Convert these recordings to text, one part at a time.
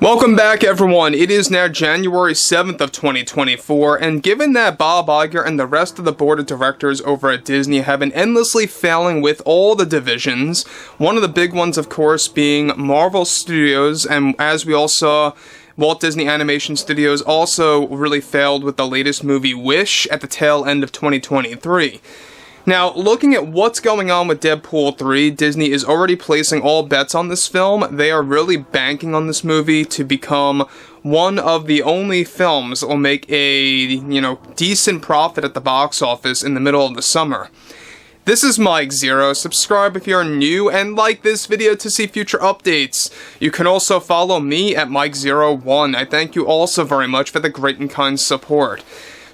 Welcome back, everyone. It is now January 7th of 2024, and given that Bob Iger and the rest of the board of directors over at Disney have been endlessly failing with all the divisions, one of the big ones, of course, being Marvel Studios, and as we all saw, Walt Disney Animation Studios also really failed with the latest movie, Wish, at the tail end of 2023. Now, looking at what's going on with Deadpool 3, Disney is already placing all bets on this film. They are really banking on this movie to become one of the only films that will make a, decent profit at the box office in the middle of the summer. This is Mike Zero. Subscribe if you're new and like this video to see future updates. You can also follow me at Mike01. I thank you all so very much for the great and kind support.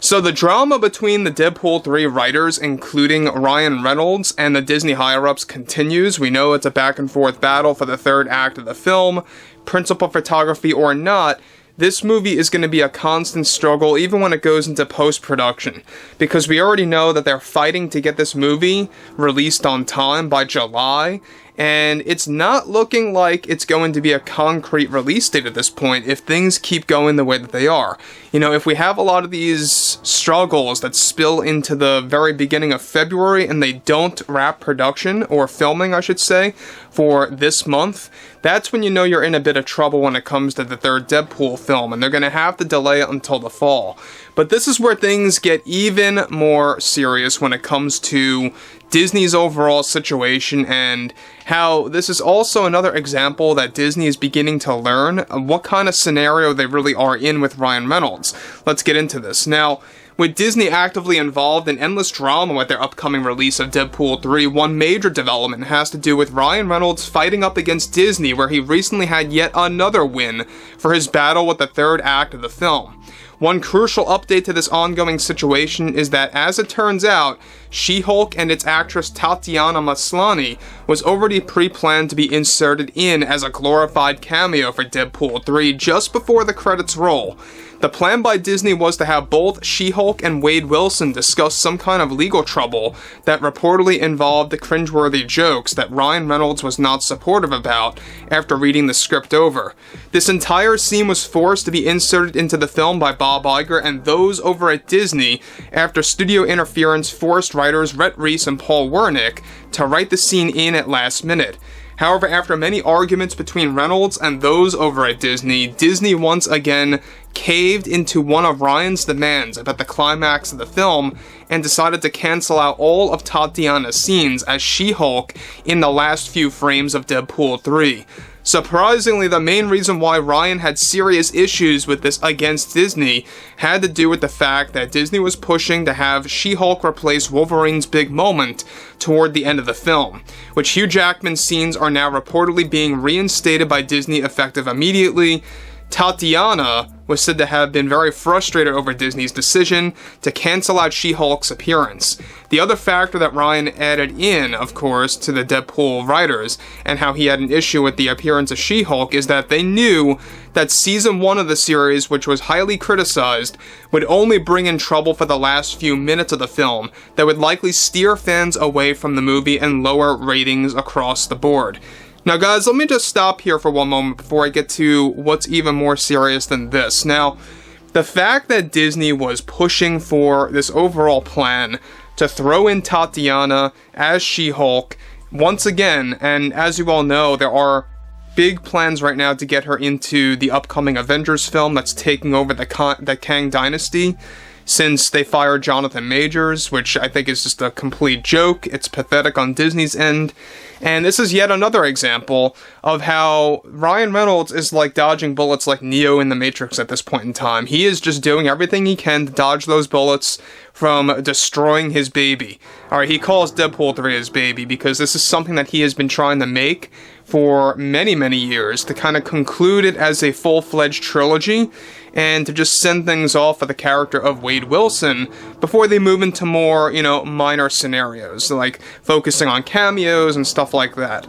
So the drama between the Deadpool 3 writers, including Ryan Reynolds, and the Disney higher-ups continues. We know it's a back-and-forth battle for the third act of the film. Principal photography or not, this movie is going to be a constant struggle even when it goes into post-production, because we already know that they're fighting to get this movie released on time by July, and it's not looking like it's going to be a concrete release date at this point if things keep going the way that they are. If we have a lot of these struggles that spill into the very beginning of February and they don't wrap production, or filming I should say, for this month, that's when you know you're in a bit of trouble when it comes to the third Deadpool film, and they're going to have to delay it until the fall. But this is where things get even more serious when it comes to Disney's overall situation, and how this is also another example that Disney is beginning to learn what kind of scenario they really are in with Ryan Reynolds. Let's get into this. Now, with Disney actively involved in endless drama with their upcoming release of Deadpool 3, one major development has to do with Ryan Reynolds fighting up against Disney, where he recently had yet another win for his battle with the third act of the film. One crucial update to this ongoing situation is that, as it turns out, She-Hulk and its actress Tatiana Maslany was already pre-planned to be inserted in as a glorified cameo for Deadpool 3 just before the credits roll. The plan by Disney was to have both She-Hulk and Wade Wilson discuss some kind of legal trouble that reportedly involved the cringeworthy jokes that Ryan Reynolds was not supportive about after reading the script over. This entire scene was forced to be inserted into the film by Bob Iger and those over at Disney after studio interference forced writers Rhett Reese and Paul Wernick to write the scene in at last minute. However, after many arguments between Reynolds and those over at Disney, Disney once again caved into one of Ryan's demands about the climax of the film and decided to cancel out all of Tatiana's scenes as She-Hulk in the last few frames of Deadpool 3. Surprisingly, the main reason why Ryan had serious issues with this against Disney had to do with the fact that Disney was pushing to have She-Hulk replace Wolverine's big moment toward the end of the film, which Hugh Jackman's scenes are now reportedly being reinstated by Disney effective immediately. Tatiana was said to have been very frustrated over Disney's decision to cancel out She-Hulk's appearance. The other factor that Ryan added in, of course, to the Deadpool writers, and how he had an issue with the appearance of She-Hulk, is that they knew that Season 1 of the series, which was highly criticized, would only bring in trouble for the last few minutes of the film, that would likely steer fans away from the movie and lower ratings across the board. Now guys, let me just stop here for one moment before I get to what's even more serious than this. Now, the fact that Disney was pushing for this overall plan to throw in Tatiana as She-Hulk once again, and as you all know, there are big plans right now to get her into the upcoming Avengers film that's taking over the Kang Dynasty, since they fired Jonathan Majors, which I think is just a complete joke. It's pathetic on Disney's end. And this is yet another example of how Ryan Reynolds is like dodging bullets like Neo in The Matrix at this point in time. He is just doing everything he can to dodge those bullets from destroying his baby. Alright, he calls Deadpool 3 his baby because this is something that he has been trying to make for many, many years, to kind of conclude it as a full-fledged trilogy, and to just send things off for the character of Wade Wilson before they move into more, minor scenarios, like focusing on cameos and stuff like that.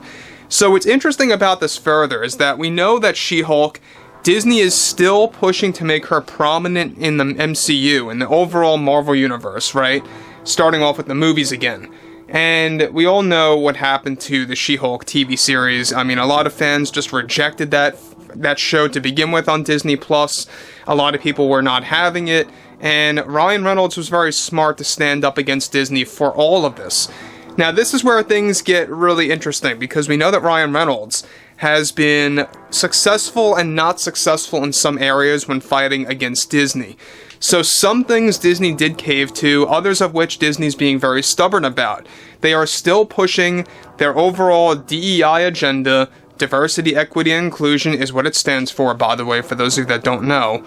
So what's interesting about this further is that we know that She-Hulk, Disney is still pushing to make her prominent in the MCU, in the overall Marvel universe, right? Starting off with the movies again. And we all know what happened to the She-Hulk TV series. I mean, a lot of fans just rejected that that show to begin with on Disney Plus. A lot of people were not having it, and Ryan Reynolds was very smart to stand up against Disney for all of this. Now, this is where things get really interesting, because we know that Ryan Reynolds has been successful and not successful in some areas when fighting against Disney. So some things Disney did cave to, others of which Disney's being very stubborn about. They are still pushing their overall DEI agenda. Diversity, equity, and inclusion is what it stands for, by the way, for those of you that don't know.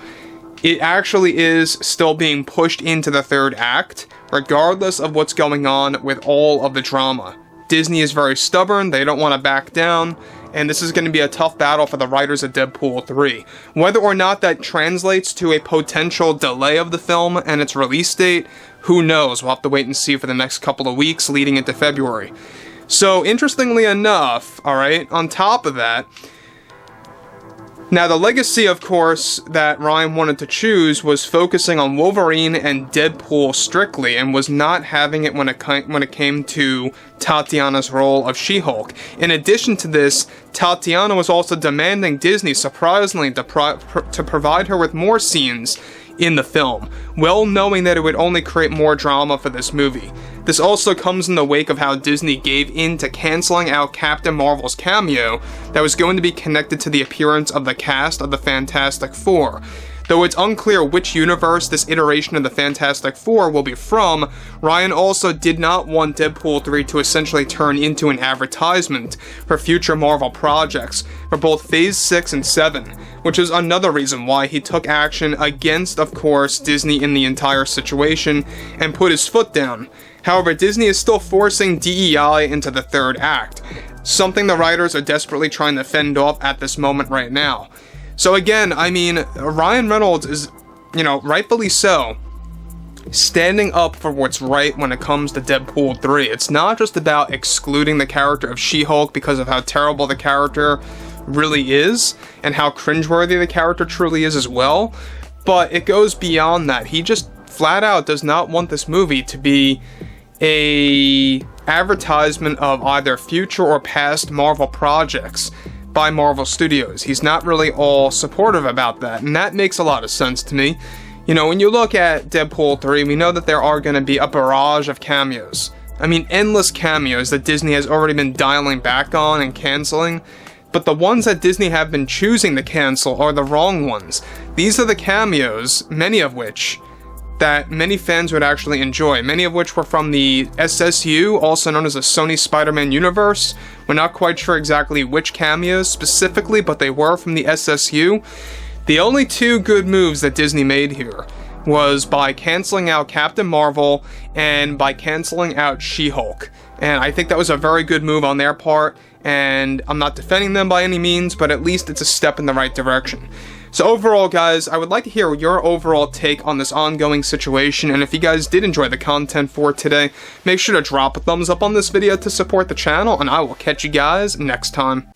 It actually is still being pushed into the third act, regardless of what's going on with all of the drama. Disney is very stubborn, they don't want to back down, and this is going to be a tough battle for the writers of Deadpool 3. Whether or not that translates to a potential delay of the film and its release date, who knows? We'll have to wait and see for the next couple of weeks leading into February. So, interestingly enough, alright, on top of that, now the legacy, of course, that Ryan wanted to choose was focusing on Wolverine and Deadpool strictly, and was not having it when it came to Tatiana's role of She-Hulk. In addition to this, Tatiana was also demanding Disney, surprisingly, to provide her with more scenes in the film, well knowing that it would only create more drama for this movie. This also comes in the wake of how Disney gave in to canceling out Captain Marvel's cameo that was going to be connected to the appearance of the cast of the Fantastic Four. Though it's unclear which universe this iteration of the Fantastic Four will be from, Ryan also did not want Deadpool 3 to essentially turn into an advertisement for future Marvel projects for both Phase 6 and 7, which is another reason why he took action against, of course, Disney in the entire situation and put his foot down. However, Disney is still forcing DEI into the third act, something the writers are desperately trying to fend off at this moment right now. So again, I mean, Ryan Reynolds is, rightfully so, standing up for what's right when it comes to Deadpool 3. It's not just about excluding the character of She-Hulk because of how terrible the character really is, and how cringeworthy the character truly is as well, but it goes beyond that. He just flat out does not want this movie to be a advertisement of either future or past Marvel projects by Marvel Studios. He's not really all supportive about that, and that makes a lot of sense to me. When you look at Deadpool 3, we know that there are going to be a barrage of cameos. I mean, endless cameos that Disney has already been dialing back on and canceling, but the ones that Disney have been choosing to cancel are the wrong ones. These are the cameos, many of which that many fans would actually enjoy, many of which were from the SSU, also known as the Sony Spider-Man universe. We're not quite sure exactly which cameos specifically, but they were from the SSU. The only two good moves that Disney made here was by canceling out Captain Marvel and by canceling out She-Hulk. And I think that was a very good move on their part, and I'm not defending them by any means, but at least it's a step in the right direction. So overall, guys, I would like to hear your overall take on this ongoing situation, and if you guys did enjoy the content for today, make sure to drop a thumbs up on this video to support the channel, and I will catch you guys next time.